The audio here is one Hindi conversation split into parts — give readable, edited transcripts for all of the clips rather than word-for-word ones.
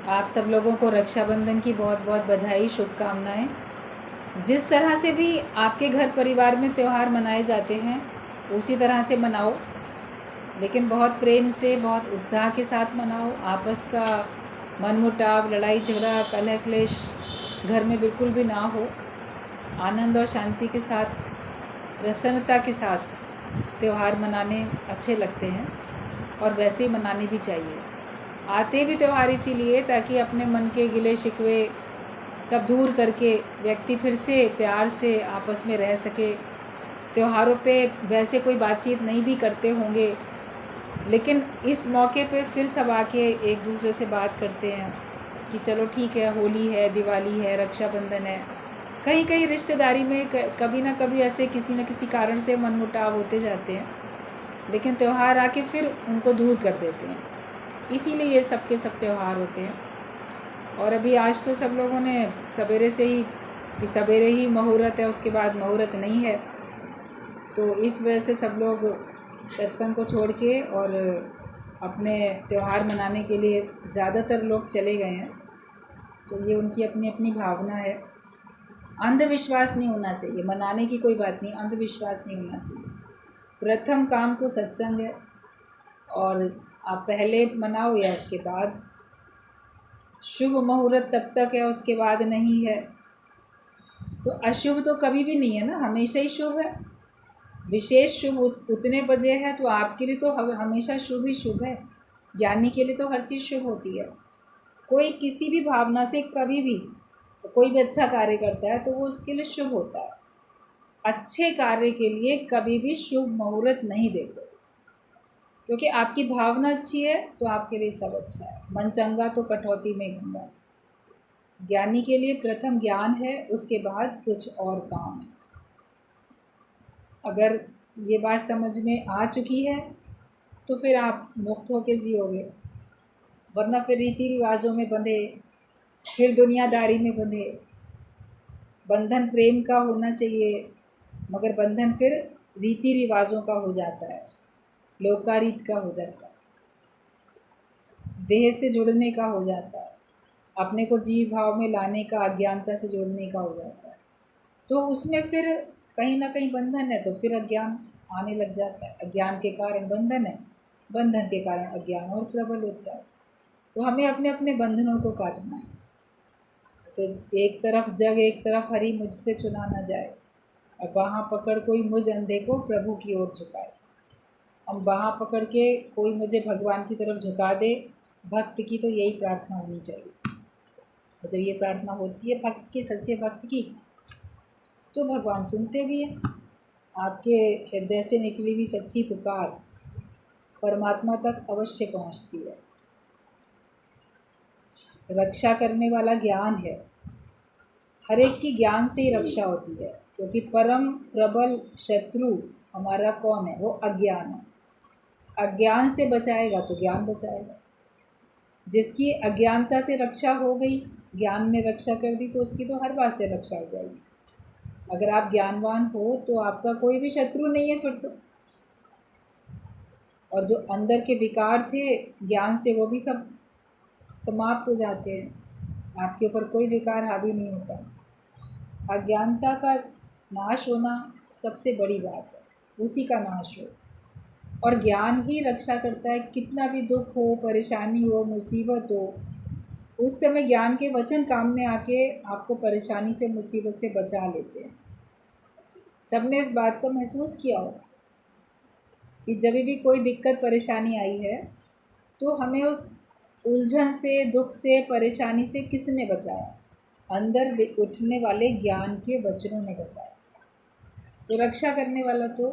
आप सब लोगों को रक्षाबंधन की बहुत बहुत बधाई, शुभकामनाएं। जिस तरह से भी आपके घर परिवार में त्यौहार मनाए जाते हैं उसी तरह से मनाओ, लेकिन बहुत प्रेम से, बहुत उत्साह के साथ मनाओ। आपस का मनमुटाव, लड़ाई झगड़ा, कलह क्लेश घर में बिल्कुल भी ना हो। आनंद और शांति के साथ, प्रसन्नता के साथ त्यौहार मनाने अच्छे लगते हैं और वैसे ही मनाने भी चाहिए। आते भी त्यौहार इसीलिए ताकि अपने मन के गिले शिकवे सब दूर करके व्यक्ति फिर से प्यार से आपस में रह सके। त्योहारों पे वैसे कोई बातचीत नहीं भी करते होंगे, लेकिन इस मौके पे फिर सब आके एक दूसरे से बात करते हैं कि चलो ठीक है, होली है, दिवाली है, रक्षाबंधन है। कहीं कहीं रिश्तेदारी में कभी ना कभी ऐसे किसी न किसी कारण से मनमुटाव होते जाते हैं, लेकिन त्यौहार आके फिर उनको दूर कर देते हैं। इसीलिए ये सब के सब त्यौहार होते हैं। और अभी आज तो सब लोगों ने सवेरे ही मुहूर्त है, उसके बाद मुहूर्त नहीं है, तो इस वजह से सब लोग सत्संग को छोड़ के और अपने त्यौहार मनाने के लिए ज़्यादातर लोग चले गए हैं। तो ये उनकी अपनी अपनी भावना है। अंधविश्वास नहीं होना चाहिए, मनाने की कोई बात नहीं, अंधविश्वास नहीं होना चाहिए। प्रथम काम तो सत्संग है, और आप पहले मनाओ या उसके बाद। शुभ मुहूर्त तब तक है, उसके बाद नहीं है। तो अशुभ तो कभी भी नहीं है ना, हमेशा ही शुभ है। विशेष शुभ उतने बजे है तो आपके लिए तो हमेशा शुभ ही शुभ है। ज्ञानी के लिए तो हर चीज़ शुभ होती है। कोई किसी भी भावना से कभी भी कोई भी अच्छा कार्य करता है तो वो उसके लिए शुभ होता है। अच्छे कार्य के लिए कभी भी शुभ मुहूर्त नहीं देखो, क्योंकि आपकी भावना अच्छी है तो आपके लिए सब अच्छा है। मन चंगा तो कटौती में गंगा। ज्ञानी के लिए प्रथम ज्ञान है, उसके बाद कुछ और काम है। अगर ये बात समझ में आ चुकी है तो फिर आप मुक्त होकर जियोगे, वरना फिर रीति रिवाजों में बंधे, फिर दुनियादारी में बंधे। बंधन प्रेम का होना चाहिए, मगर बंधन फिर रीति रिवाजों का हो जाता है, लोकारीत का हो जाता है, देह से जुड़ने का हो जाता है, अपने को जीव भाव में लाने का, अज्ञानता से जोड़ने का हो जाता है। तो उसमें फिर कहीं ना कहीं बंधन है तो फिर अज्ञान आने लग जाता है। अज्ञान के कारण बंधन है, बंधन के कारण अज्ञान और प्रबल होता है। तो हमें अपने अपने बंधनों को काटना है। तो एक तरफ जग, एक तरफ हरि, मुझसे चुना न जाए। और बाहाँ पकड़ कोई मुझ अंधे को प्रभु की ओर झुकाए। हम बाहाँ पकड़ के कोई मुझे भगवान की तरफ झुका दे। भक्त की तो यही प्रार्थना होनी चाहिए। और जब ये प्रार्थना होती है भक्त की, सच्चे भक्त की, तो भगवान सुनते भी हैं। आपके हृदय से निकली हुई सच्ची पुकार परमात्मा तक अवश्य पहुंचती है। रक्षा करने वाला ज्ञान है। हर एक की ज्ञान से ही रक्षा होती है, क्योंकि परम प्रबल शत्रु हमारा कौन है? वो अज्ञान है। अज्ञान से बचाएगा तो ज्ञान बचाएगा। जिसकी अज्ञानता से रक्षा हो गई, ज्ञान ने रक्षा कर दी, तो उसकी तो हर बात से रक्षा हो जाएगी। अगर आप ज्ञानवान हो तो आपका कोई भी शत्रु नहीं है फिर तो। और जो अंदर के विकार थे ज्ञान से, वो भी सब समाप्त हो जाते हैं। आपके ऊपर कोई विकार हावी नहीं होता। अज्ञानता का नाश होना सबसे बड़ी बात है, उसी का नाश हो। और ज्ञान ही रक्षा करता है। कितना भी दुख हो, परेशानी हो, मुसीबत हो, उस समय ज्ञान के वचन काम में आके आपको परेशानी से, मुसीबत से बचा लेते हैं। सबने इस बात को महसूस किया हो कि जब भी कोई दिक्कत परेशानी आई है तो हमें उस उलझन से, दुख से, परेशानी से किसने बचाया? अंदर उठने वाले ज्ञान के वचनों ने बचाया। तो रक्षा करने वाला तो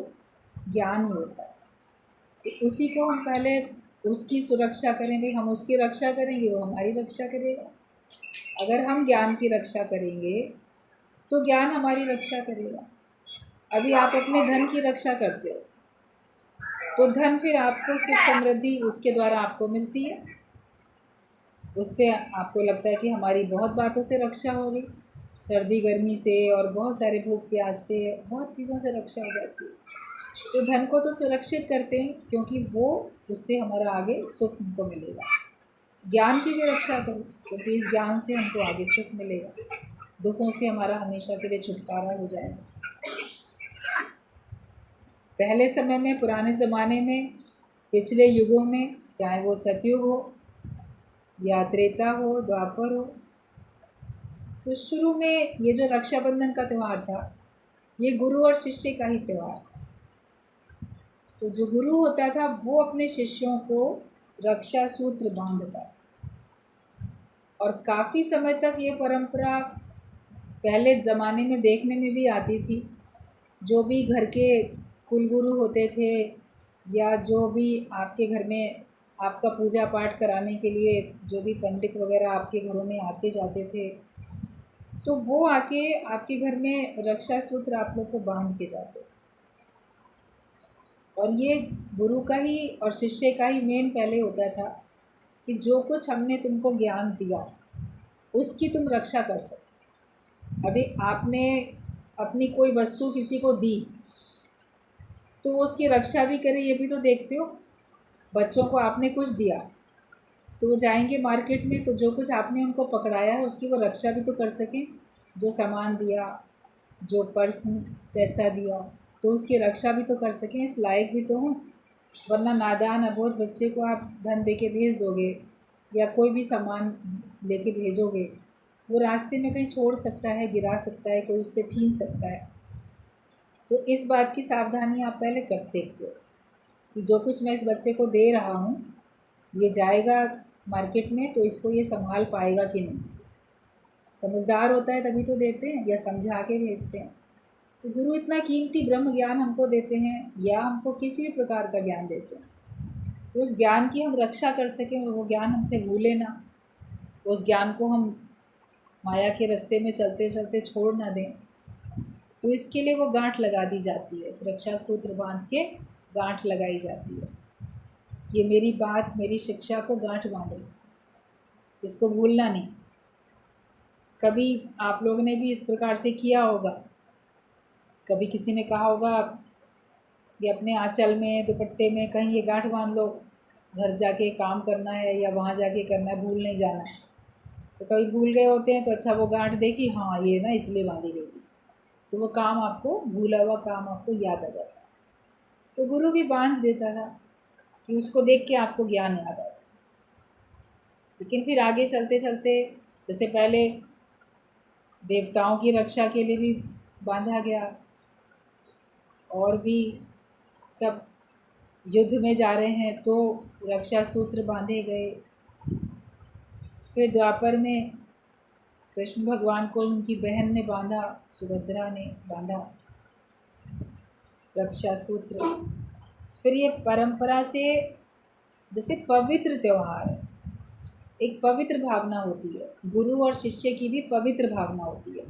ज्ञान ही होता है। तो उसी को हम पहले उसकी सुरक्षा करें। भाई हम उसकी रक्षा करेंगे, वो हमारी रक्षा करेगा। अगर हम ज्ञान की रक्षा करेंगे तो ज्ञान हमारी रक्षा करेगा। अभी आप अपने धन की रक्षा करते हो तो धन फिर आपको, सुख समृद्धि उसके द्वारा आपको मिलती है। उससे आपको लगता है कि हमारी बहुत बातों से रक्षा हो गई, सर्दी गर्मी से और बहुत सारे भूख प्यास से, बहुत चीज़ों से रक्षा हो जाती है। तो धन को तो सुरक्षित करते हैं, क्योंकि वो उससे हमारा आगे सुख हमको मिलेगा। ज्ञान की भी रक्षा करो, क्योंकि इस ज्ञान से हमको आगे सुख मिलेगा, दुखों से हमारा हमेशा के लिए छुटकारा हो जाएगा। पहले समय में, पुराने ज़माने में, पिछले युगों में, चाहे वो सतयुग हो या त्रेता हो, द्वापर हो, तो शुरू में ये जो रक्षाबंधन का त्यौहार था, ये गुरु और शिष्य का ही त्यौहार था। तो जो गुरु होता था वो अपने शिष्यों को रक्षा सूत्र बांधता, और काफ़ी समय तक ये परंपरा पहले ज़माने में देखने में भी आती थी। जो भी घर के कुलगुरु होते थे या जो भी आपके घर में आपका पूजा पाठ कराने के लिए जो भी पंडित वगैरह आपके घरों में आते जाते थे, तो वो आके आपके घर में रक्षा सूत्र आप लोग को बांध के जाते थे। और ये गुरु का ही और शिष्य का ही मेन पहले होता था कि जो कुछ हमने तुमको ज्ञान दिया उसकी तुम रक्षा कर सको। अभी आपने अपनी कोई वस्तु किसी को दी तो वो उसकी रक्षा भी करे, ये भी तो देखते हो। बच्चों को आपने कुछ दिया तो वो जाएंगे मार्केट में, तो जो कुछ आपने उनको पकड़ाया है उसकी वो रक्षा भी तो कर सकें। जो सामान दिया, जो पर्स पैसा दिया, तो उसकी रक्षा भी तो कर सकें, इस लायक भी तो हों। वरना नादान अबोध बच्चे को आप धन दे के भेज दोगे या कोई भी सामान लेके भेजोगे, वो रास्ते में कहीं छोड़ सकता है, गिरा सकता है, कोई उससे छीन सकता है। तो इस बात की सावधानी आप पहले कर देखते हो कि जो कुछ मैं इस बच्चे को दे रहा हूँ, ये जाएगा मार्केट में तो इसको ये संभाल पाएगा कि नहीं। समझदार होता है तभी तो देते हैं या समझा के भेजते हैं। तो गुरु इतना कीमती ब्रह्म ज्ञान हमको देते हैं या हमको किसी भी प्रकार का ज्ञान देते हैं, तो उस ज्ञान की हम रक्षा कर सकें और वो ज्ञान हमसे भूले ना, उस ज्ञान को हम माया के रास्ते में चलते चलते छोड़ ना दें। तो इसके लिए वो गांठ लगा दी जाती है, रक्षा सूत्र बांध के गांठ लगाई जाती है। ये मेरी बात, मेरी शिक्षा को गांठ बांधो, इसको भूलना नहीं। कभी आप लोगों ने भी इस प्रकार से किया होगा, कभी किसी ने कहा होगा कि अपने आंचल में, दुपट्टे में कहीं ये गांठ बांध लो, घर जाके काम करना है या वहाँ जाके करना है, भूल नहीं जाना। तो कभी भूल गए होते हैं तो अच्छा वो गांठ देखी, हाँ ये ना इसलिए बांधी गई थी, तो वो काम आपको, भूला हुआ काम आपको याद आ जाता है। तो गुरु भी बांध देता था कि उसको देख के आपको ज्ञान याद आ जाए। लेकिन फिर आगे चलते चलते, जैसे पहले देवताओं की रक्षा के लिए भी बांधा गया, और भी सब युद्ध में जा रहे हैं तो रक्षा सूत्र बांधे गए। फिर द्वापर में कृष्ण भगवान को उनकी बहन ने बांधा, सुभद्रा ने बांधा रक्षा सूत्र। फिर ये परंपरा से, जैसे पवित्र त्यौहार है, एक पवित्र भावना होती है, गुरु और शिष्य की भी पवित्र भावना होती है,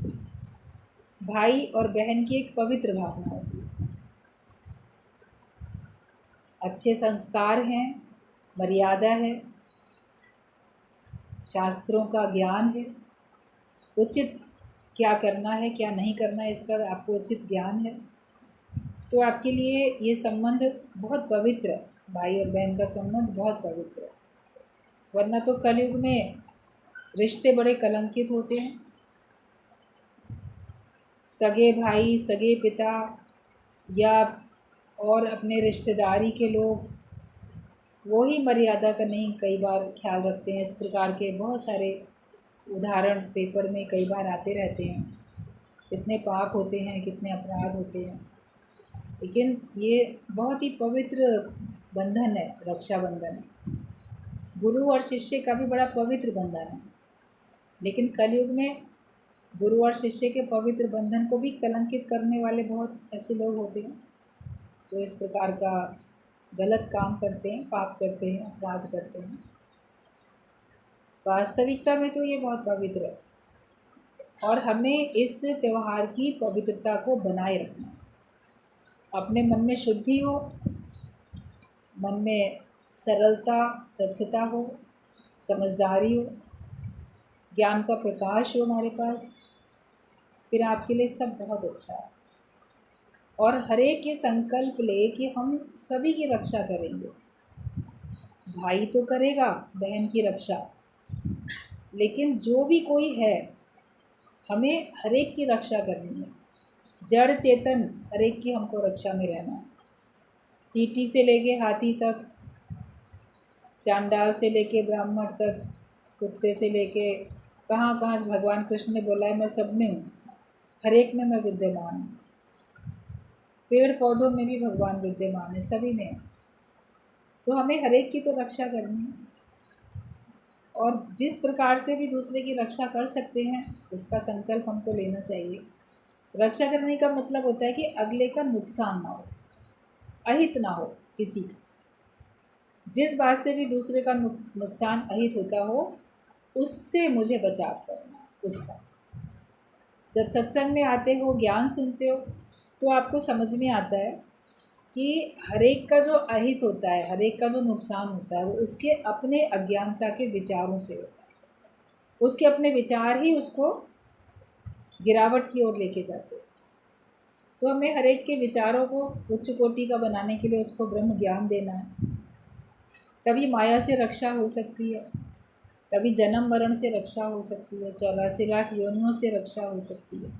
भाई और बहन की एक पवित्र भावना होती है। अच्छे संस्कार हैं, मर्यादा है, शास्त्रों का ज्ञान है, उचित क्या करना है क्या नहीं करना है इसका आपको उचित ज्ञान है। तो आपके लिए ये संबंध बहुत पवित्र है, भाई और बहन का संबंध बहुत पवित्र है। वरना तो कलयुग में रिश्ते बड़े कलंकित होते हैं। सगे भाई, सगे पिता या और अपने रिश्तेदारी के लोग, वो ही मर्यादा का नहीं कई बार ख्याल रखते हैं। इस प्रकार के बहुत सारे उदाहरण पेपर में कई बार आते रहते हैं, कितने पाप होते हैं, कितने अपराध होते हैं। लेकिन ये बहुत ही पवित्र बंधन है, रक्षाबंधन। गुरु और शिष्य का भी बड़ा पवित्र बंधन है, लेकिन कलयुग में गुरु और शिष्य के पवित्र बंधन को भी कलंकित करने वाले बहुत ऐसे लोग होते हैं जो इस प्रकार का गलत काम करते हैं, पाप करते हैं, अपराध करते हैं। वास्तविकता में तो ये बहुत पवित्र है और हमें इस त्यौहार की पवित्रता को बनाए रखना है। अपने मन में शुद्धि हो, मन में सरलता, स्वच्छता हो, समझदारी हो, ज्ञान का प्रकाश हो हमारे पास, फिर आपके लिए सब बहुत अच्छा है। और हर एक ये संकल्प ले कि हम सभी की रक्षा करेंगे, भाई तो करेगा बहन की रक्षा, लेकिन जो भी कोई है हमें हर एक की रक्षा करनी है। जड़ चेतन हर एक की हमको रक्षा में रहना है। चींटी से लेके हाथी तक, चांडाल से लेके ब्राह्मण तक, कुत्ते से लेके कहाँ कहाँ से भगवान कृष्ण ने बोला है मैं सब में हूँ, हर एक में मैं विद्यमान हूँ। पेड़ पौधों में भी भगवान विद्यमान है, सभी में है। तो हमें हर एक की तो रक्षा करनी है, और जिस प्रकार से भी दूसरे की रक्षा कर सकते हैं उसका संकल्प हमको लेना चाहिए। रक्षा करने का मतलब होता है कि अगले का नुकसान ना हो, अहित ना हो किसी का। जिस बात से भी दूसरे का नुकसान अहित होता हो उससे मुझे बचाव करना उसका। जब सत्संग में आते हो, ज्ञान सुनते हो, तो आपको समझ में आता है कि हर एक का जो अहित होता है, हर एक का जो नुकसान होता है, वो उसके अपने अज्ञानता के विचारों से होता है। उसके अपने विचार ही उसको गिरावट की ओर लेके जाते हैं। तो हमें हर एक के विचारों को उच्च कोटि का बनाने के लिए उसको ब्रह्म ज्ञान देना है। तभी माया से रक्षा हो सकती है, तभी जन्म मरण से रक्षा हो सकती है, 84 लाख योनियों से रक्षा हो सकती है।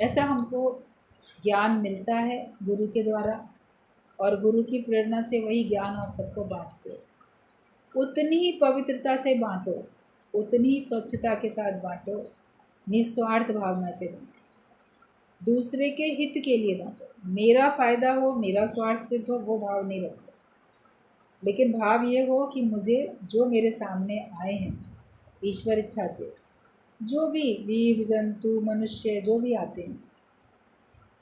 ऐसा हमको ज्ञान मिलता है गुरु के द्वारा, और गुरु की प्रेरणा से वही ज्ञान आप सबको बांटते हो। उतनी ही पवित्रता से बांटो, उतनी ही स्वच्छता के साथ बांटो, निस्वार्थ भावना से बांटो, दूसरे के हित के लिए बांटो। मेरा फ़ायदा हो, मेरा स्वार्थ सिद्ध हो, वो भाव नहीं रखो, लेकिन भाव ये हो कि मुझे जो मेरे सामने आए हैं ईश्वर इच्छा से, जो भी जीव जंतु मनुष्य जो भी आते हैं,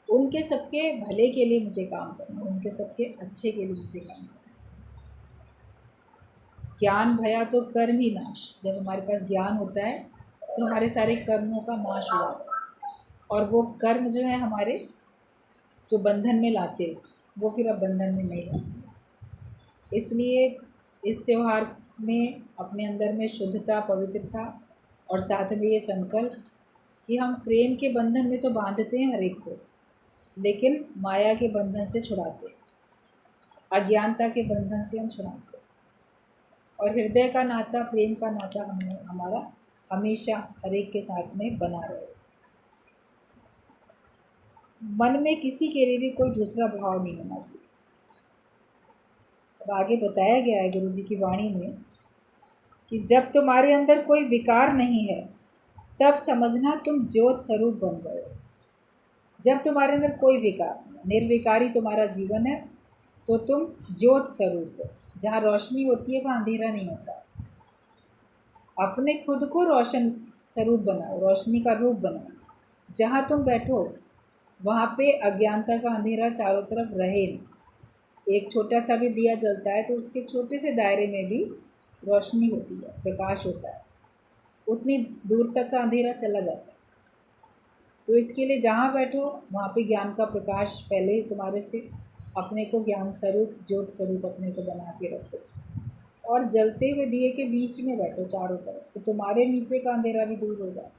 उनके सबके भले के लिए मुझे काम करना, उनके सबके अच्छे के लिए मुझे काम करना। ज्ञान भया तो कर्म ही नाश। जब हमारे पास ज्ञान होता है तो हमारे सारे कर्मों का नाश हो जाता है, और वो कर्म जो है हमारे जो बंधन में लाते वो फिर अब बंधन में नहीं लाते। इसलिए इस त्यौहार में अपने अंदर में शुद्धता, पवित्रता, और साथ में ये संकल्प कि हम प्रेम के बंधन में तो बांधते हैं हर एक को, लेकिन माया के बंधन से छुड़ाते हैं, अज्ञानता के बंधन से हम छुड़ाते हैं। और हृदय का नाता, प्रेम का नाता हमारा हमेशा हर एक के साथ में बना रहे। मन में किसी के लिए भी कोई दूसरा भाव नहीं होना चाहिए। अब आगे बताया गया है गुरु जी की वाणी में कि जब तुम्हारे अंदर कोई विकार नहीं है तब समझना तुम ज्योत स्वरूप बन गए हो। जब तुम्हारे अंदर कोई विकार नहीं, निर्विकारी तुम्हारा जीवन है, तो तुम ज्योत स्वरूप हो। जहाँ रोशनी होती है वहाँ अंधेरा नहीं होता। अपने खुद को रोशन स्वरूप बनाओ, रोशनी का रूप बनाओ। जहाँ तुम बैठो वहाँ पे अज्ञानता का अंधेरा चारों तरफ रहे नहीं। एक छोटा सा भी दिया जलता है तो उसके छोटे से दायरे में भी रोशनी होती है, प्रकाश होता है, उतनी दूर तक का अंधेरा चला जाता है। तो इसके लिए जहाँ बैठो वहाँ पे ज्ञान का प्रकाश पहले ही तुम्हारे से, अपने को ज्ञान स्वरूप, ज्योत स्वरूप अपने को बना के रखो, और जलते हुए दिए के बीच में बैठो चारों तरफ, तो तुम्हारे नीचे का अंधेरा भी दूर हो जाए।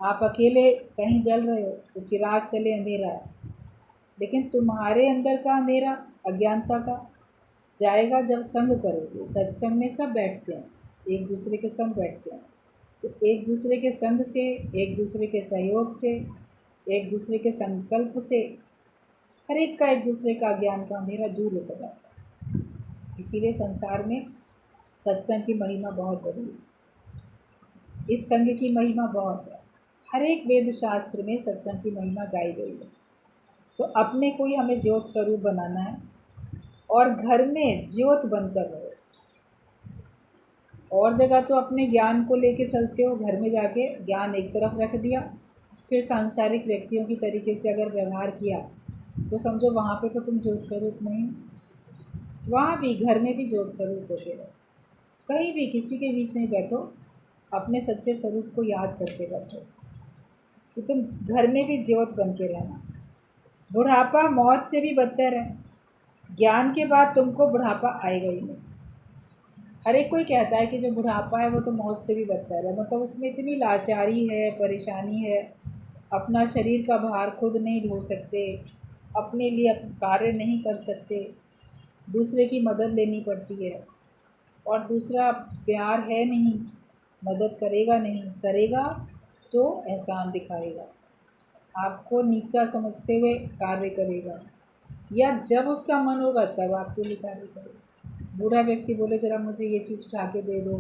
आप अकेले कहीं जल रहे हो तो चिराग तले अंधेरा है, लेकिन तुम्हारे अंदर का अंधेरा अज्ञानता का जाएगा जब संग करोगे। सत्संग में सब बैठते हैं, एक दूसरे के संग बैठते हैं, तो एक दूसरे के संग से, एक दूसरे के सहयोग से, एक दूसरे के संकल्प से हर एक का, एक दूसरे का ज्ञान का अंधेरा दूर होता जाता है। इसीलिए संसार में सत्संग की महिमा बहुत बड़ी है, इस संग की महिमा बहुत है। हर एक वेद शास्त्र में सत्संग की महिमा गाई गई है। तो अपने को ही हमें ज्योत स्वरूप बनाना है, और घर में ज्योत बनकर रहो। और जगह तो अपने ज्ञान को लेके चलते हो, घर में जाके ज्ञान एक तरफ रख दिया, फिर सांसारिक व्यक्तियों की तरीके से अगर व्यवहार किया तो समझो वहाँ पे तो तुम ज्योत स्वरूप नहीं हो। वहाँ भी, घर में भी ज्योत स्वरूप होते रहो। कहीं भी किसी के बीच नहीं बैठो, अपने सच्चे स्वरूप को याद करके बैठो, कि तुम घर में भी ज्योत बन के रहना। बुढ़ापा मौत से भी बदतर है। ज्ञान के बाद तुमको बुढ़ापा आएगा ही नहीं। हर एक कोई कहता है कि जो बुढ़ापा है वो तो मौत से भी बदतर है, मतलब उसमें इतनी लाचारी है, परेशानी है, अपना शरीर का भार खुद नहीं ढो सकते, अपने लिए कार्य नहीं कर सकते, दूसरे की मदद लेनी पड़ती है। और दूसरा प्यार है नहीं, मदद करेगा नहीं, करेगा तो एहसान दिखाएगा, आपको नीचा समझते हुए कार्य करेगा, या जब उसका मन होगा तब आपके लिए कार्य करेगा। बूढ़ा व्यक्ति बोले ज़रा मुझे ये चीज़ उठा के दे दो,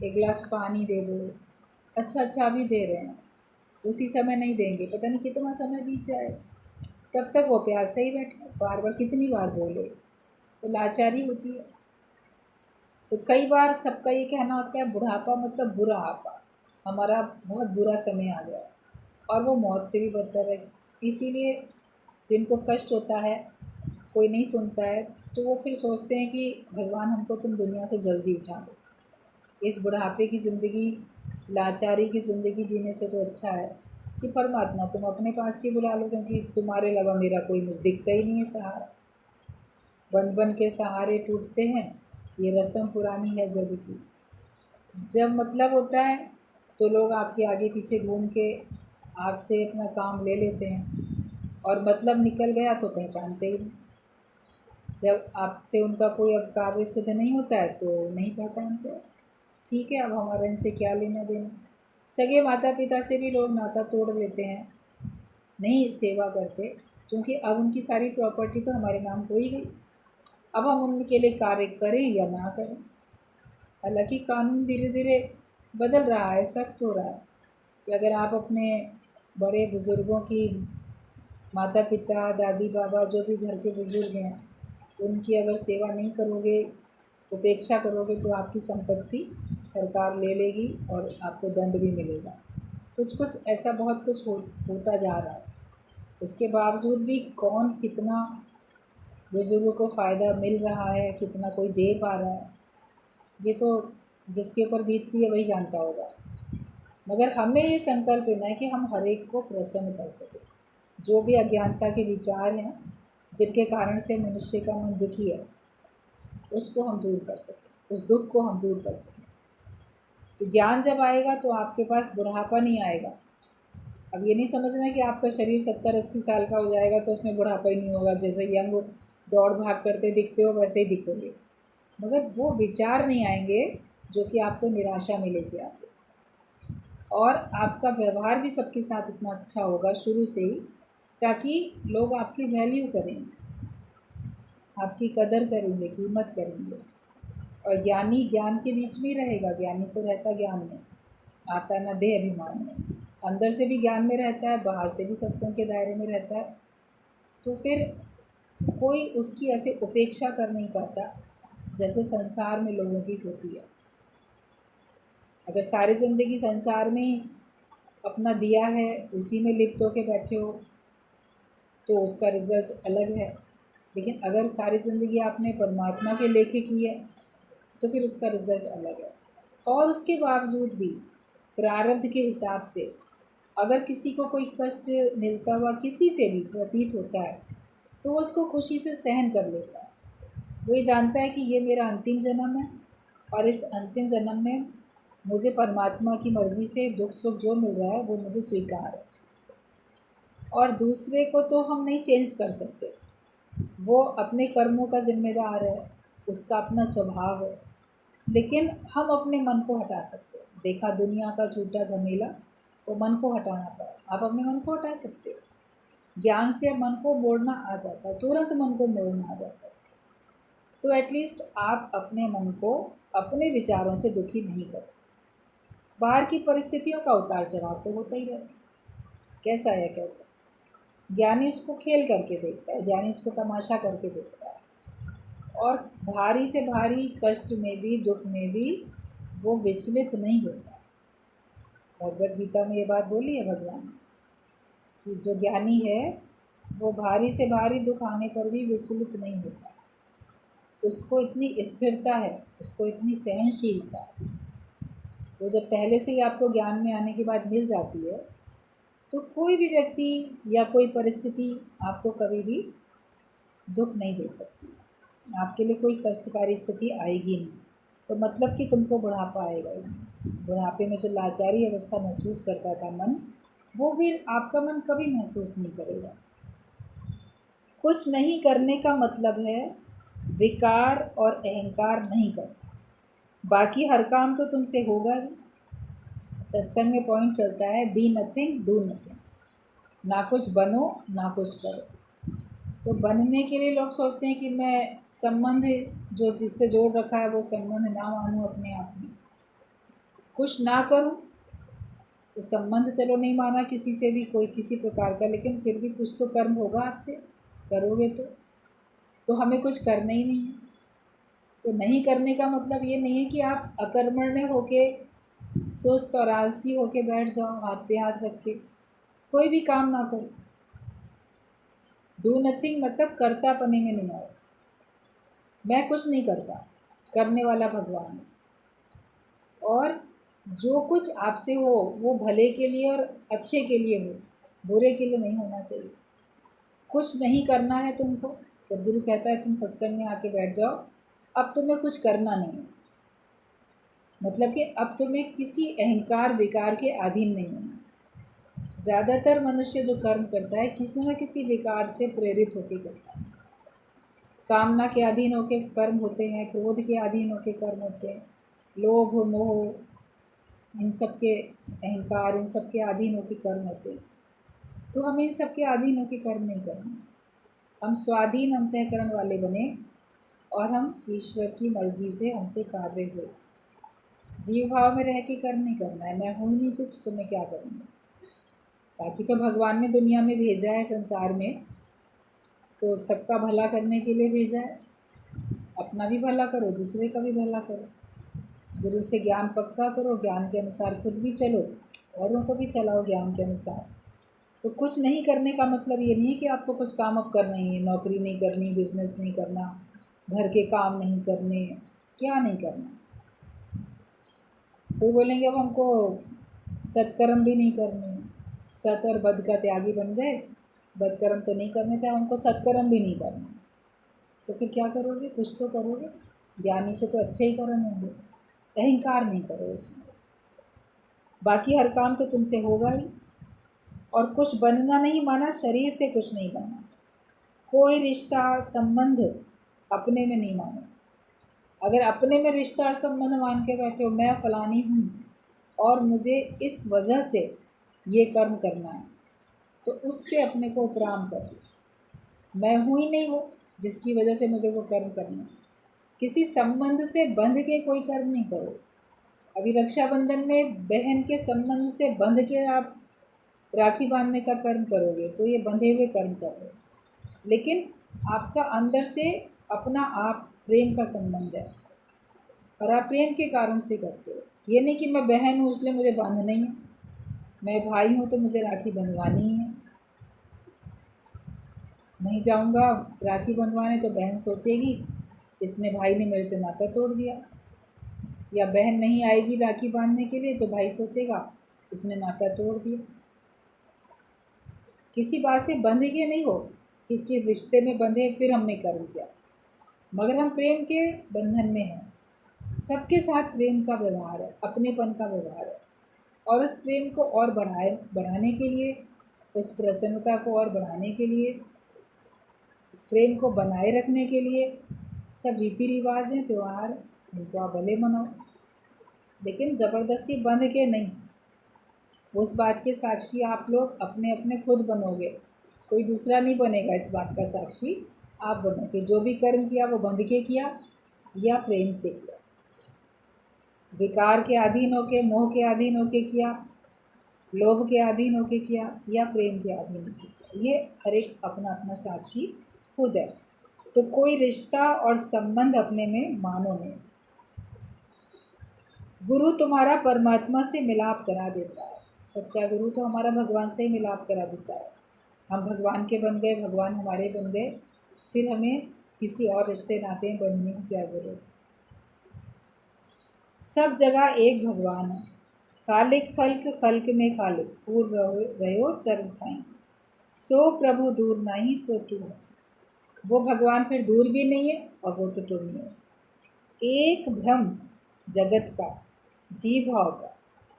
एक गिलास पानी दे दो, अच्छा अच्छा अभी दे रहे हैं, उसी समय नहीं देंगे, पता नहीं कितना समय बीत जाए, तब तक वो प्यासा ही बैठे, बार बार कितनी बार बोले, तो लाचारी होती है। तो कई बार सबका ये कहना होता है बुढ़ापा मतलब बुरा आपा, हमारा बहुत बुरा समय आ गया, और वो मौत से भी बदतर है। इसीलिए जिनको कष्ट होता है, कोई नहीं सुनता है, तो वो फिर सोचते हैं कि भगवान हमको तुम दुनिया से जल्दी उठा दो, इस बुढ़ापे की ज़िंदगी, लाचारी की ज़िंदगी जीने से तो अच्छा है कि परमात्मा तुम अपने पास ही बुला लो, क्योंकि तुम्हारे अलावा मेरा कोई मुझे दिखता ही नहीं है सहारा। बन बन के सहारे टूटते हैं, ये रस्म पुरानी है जग की। जब मतलब होता है तो लोग आपके आगे पीछे घूम के आपसे अपना काम ले लेते हैं, और मतलब निकल गया तो पहचानते ही नहीं। जब आपसे उनका कोई अब कार्य सिद्ध नहीं होता है तो नहीं पहचानते। ठीक है, अब हमारा इनसे क्या लेना देना। सगे माता पिता से भी लोग नाता तोड़ देते हैं, नहीं सेवा करते, क्योंकि अब उनकी सारी प्रॉपर्टी तो हमारे नाम हो ही गई, अब हम उनके लिए कार्य करें या ना करें। हालांकि कानून धीरे धीरे बदल रहा है, सख्त हो रहा है कि अगर आप अपने बड़े बुज़ुर्गों की, माता पिता दादी बाबा जो भी घर के बुज़ुर्ग हैं, उनकी अगर सेवा नहीं करोगे, उपेक्षा करोगे, तो आपकी संपत्ति सरकार ले लेगी और आपको दंड भी मिलेगा। कुछ कुछ ऐसा बहुत कुछ होता जा रहा है। उसके बावजूद भी कौन कितना बुज़ुर्गों को फ़ायदा मिल रहा है, कितना कोई दे पा रहा है, ये तो जिसके ऊपर बीतती है वही जानता होगा। मगर हमें ये संकल्प लेना है कि हम हर एक को प्रसन्न कर सकें। जो भी अज्ञानता के विचार हैं जिनके कारण से मनुष्य का मन दुखी है, उसको हम दूर कर सकें, उस दुख को हम दूर कर सकें। तो ज्ञान जब आएगा तो आपके पास बुढ़ापा नहीं आएगा। अब ये नहीं समझना कि आपका शरीर 70-80 साल का हो जाएगा तो उसमें बुढ़ापा ही नहीं होगा, जैसे यंग दौड़ भाग करते दिखते हो वैसे ही दिखोगे, मगर वो विचार नहीं आएंगे जो कि आपको निराशा मिलेगी आपको। और आपका व्यवहार भी सबके साथ इतना अच्छा होगा शुरू से ही, ताकि लोग आपकी वैल्यू करेंगे, आपकी कदर करेंगे, कीमत करेंगे। और ज्ञानी ज्ञान के बीच में ही रहेगा, ज्ञानी तो रहता ज्ञान में, आता न देह अभिमान में, अंदर से भी ज्ञान में रहता है, बाहर से भी सत्संग के दायरे में रहता है। तो फिर कोई उसकी ऐसे उपेक्षा कर नहीं पाता जैसे संसार में लोगों की होती है। अगर सारी ज़िंदगी संसार में अपना दिया है, उसी में लिप्त होके बैठे हो, तो उसका रिज़ल्ट अलग है। लेकिन अगर सारी ज़िंदगी आपने परमात्मा के लेखे की है, तो फिर उसका रिज़ल्ट अलग है। और उसके बावजूद भी प्रारब्ध के हिसाब से अगर किसी को कोई कष्ट मिलता हुआ किसी से भी प्रतीत होता है, तो वो उसको खुशी से सहन कर लेता है। वो ये जानता है कि ये मेरा अंतिम जन्म है, और इस अंतिम जन्म में मुझे परमात्मा की मर्ज़ी से दुख सुख जो मिल रहा है वो मुझे स्वीकार है। और दूसरे को तो हम नहीं चेंज कर सकते, वो अपने कर्मों का ज़िम्मेदार है, उसका अपना स्वभाव है। लेकिन हम अपने मन को हटा सकते हैं। देखा दुनिया का झूठा झमेला, तो मन को हटाना पड़ा, आप अपने मन को हटा सकते हो। ज्ञान से मन को मोड़ना आ जाता है, तुरंत मन को मोड़ना आ जाता है। तो एटलीस्ट आप अपने मन को अपने विचारों से दुखी नहीं करो। बाहर की परिस्थितियों का उतार चढ़ाव तो होता ही रहता है, कैसा है कैसा। ज्ञानी उसको खेल करके देखता है, ज्ञानी उसको तमाशा करके देखता है, और भारी से भारी कष्ट में भी, दुख में भी वो विचलित नहीं होता। भगवद गीता में ये बात बोली है भगवान ने कि जो ज्ञानी है वो भारी से भारी दुख आने पर भी विचलित नहीं होता, उसको इतनी स्थिरता है, उसको इतनी सहनशीलता है। वो जब पहले से ही आपको ज्ञान में आने के बाद मिल जाती है, तो कोई भी व्यक्ति या कोई परिस्थिति आपको कभी भी दुख नहीं दे सकती, आपके लिए कोई कष्टकारी स्थिति आएगी नहीं। तो मतलब कि तुमको बुढ़ापा आएगा ही नहीं। बुढ़ापे में जो लाचारी अवस्था महसूस करता था मन, वो भी आपका मन कभी महसूस नहीं करेगा। कुछ नहीं करने का मतलब है विकार और अहंकार नहीं करना। बाकी हर काम तो तुमसे होगा ही। सत्संग में पॉइंट चलता है, बी नथिंग डू नथिंग। ना कुछ बनो ना कुछ करो। तो बनने के लिए लोग सोचते हैं कि मैं संबंध जो जिससे जोड़ रखा है वो संबंध ना मानूं अपने आप में, कुछ ना करूं। तो संबंध चलो नहीं माना किसी से भी, कोई किसी प्रकार का, लेकिन फिर भी कुछ तो कर्म होगा आपसे, करोगे तो हमें कुछ करना ही नहीं है। तो नहीं करने का मतलब ये नहीं है कि आप अकर्मण्य होके सुस्त और आलसी होके बैठ जाओ हाथ पे हाथ रख के, कोई भी काम ना करो। डू नथिंग मतलब कर्तापने में नहीं आओ। मैं कुछ नहीं करता, करने वाला भगवान है। और जो कुछ आपसे हो वो भले के लिए और अच्छे के लिए हो, बुरे के लिए नहीं होना चाहिए। कुछ नहीं करना है तुमको। जब गुरु कहता है तुम सत्संग में आके बैठ जाओ, अब तुम्हें कुछ करना नहीं है, मतलब कि अब तुम्हें किसी अहंकार विकार के अधीन नहीं होना। ज़्यादातर मनुष्य जो कर्म करता है किसी न किसी विकार से प्रेरित होकर करता है। कामना के अधीन होकर कर्म होते हैं, क्रोध के अधीन होकर कर्म होते हैं, लोभ मोह इन सब के, अहंकार इन सब के अधीन होकर कर्म होते हैं। तो हमें इन सब के अधीन होकर कर्म नहीं करना। हम स्वाधीन अंतःकरण वाले बने और हम ईश्वर की मर्जी से हमसे कार्य हो। जीव भाव में रह के कर्म नहीं करना है। मैं हूँ नहीं कुछ तो मैं क्या करूँगा। बाकी तो भगवान ने दुनिया में भेजा है संसार में, तो सबका भला करने के लिए भेजा है। अपना भी भला करो, दूसरे का भी भला करो, गुरु से ज्ञान पक्का करो, ज्ञान के अनुसार खुद भी चलो, औरों को भी चलाओ ज्ञान के अनुसार। तो कुछ नहीं करने का मतलब ये नहीं है कि आपको कुछ काम अब करना ही है, नौकरी नहीं करनी, बिजनेस नहीं करना, घर के काम नहीं करने, क्या नहीं करना। कोई बोलेंगे अब हमको सत्कर्म भी नहीं करने, सत और बद का त्यागी बन गए, बदकर्म तो नहीं करने थे, हमको सत्कर्म भी नहीं करना। तो फिर क्या करोगे? कुछ तो करोगे। ज्ञानी से तो अच्छे ही कर्म होंगे। अहंकार नहीं करो उसमें। बाकी हर काम तो तुमसे होगा ही। और कुछ बनना नहीं माना, शरीर से कुछ नहीं बनना। कोई रिश्ता संबंध अपने में नहीं मानो। अगर अपने में रिश्ता और संबंध मान के बैठे हो, मैं फलानी हूँ और मुझे इस वजह से ये कर्म करना है, तो उससे अपने को उपराम करो। मैं हूँ ही नहीं वो जिसकी वजह से मुझे वो कर्म करना है। किसी संबंध से बंध के कोई कर्म नहीं करो। अभी रक्षाबंधन में बहन के संबंध से बंध के आप राखी बांधने का कर्म करोगे तो ये बंधे हुए कर्म कर रहे हो। लेकिन आपका अंदर से अपना आप प्रेम का संबंध है और आप प्रेम के कारण से करते हो। ये नहीं कि मैं बहन हूँ इसलिए मुझे बांधना ही है, मैं भाई हूँ तो मुझे राखी बंधवानी ही है। नहीं जाऊँगा राखी बंधवाने तो बहन सोचेगी इसने भाई ने मेरे से नाता तोड़ दिया, या बहन नहीं आएगी राखी बांधने के लिए तो भाई सोचेगा इसने नाता तोड़ दिया। किसी बात से बंध के नहीं हो, किसी रिश्ते में बंधे फिर हमने कर्म किया, मगर हम प्रेम के बंधन में हैं। सबके साथ प्रेम का व्यवहार है, अपनेपन का व्यवहार है। और उस प्रेम को और बढ़ाने के लिए, उस प्रसन्नता को और बढ़ाने के लिए, उस प्रेम को बनाए रखने के लिए सब रीति रिवाज हैं, त्यौहार, उनको आप भले मनाओ, लेकिन ज़बरदस्ती बंध के नहीं। उस बात के साक्षी आप लोग अपने अपने खुद बनोगे, कोई दूसरा नहीं बनेगा इस बात का साक्षी। आप बनोगे जो भी कर्म किया वो बंध के किया या प्रेम से किया, विकार के अधीन होके, मोह के अधीन होके किया, लोभ के अधीन होके किया या प्रेम के अधीन होके किया। ये हर एक अपना अपना साक्षी खुद है। तो कोई रिश्ता और संबंध अपने में मानो नहीं। गुरु तुम्हारा परमात्मा से मिलाप करा देता है। सच्चा गुरु तो हमारा भगवान से ही मिलाप करा देता है। हम भगवान के बन गए, भगवान हमारे बन गए, फिर हमें किसी और रिश्ते नाते बंधने की क्या ज़रूरत। सब जगह एक भगवान है, खालिक खल्क खल्क में खालिक, पूर्व रहो सर्व ठाई, सो प्रभु दूर नहीं सो तू है। वो भगवान फिर दूर भी नहीं है और वो तो तुम नहीं है। एक भ्रम जगत का, जीव भाव का,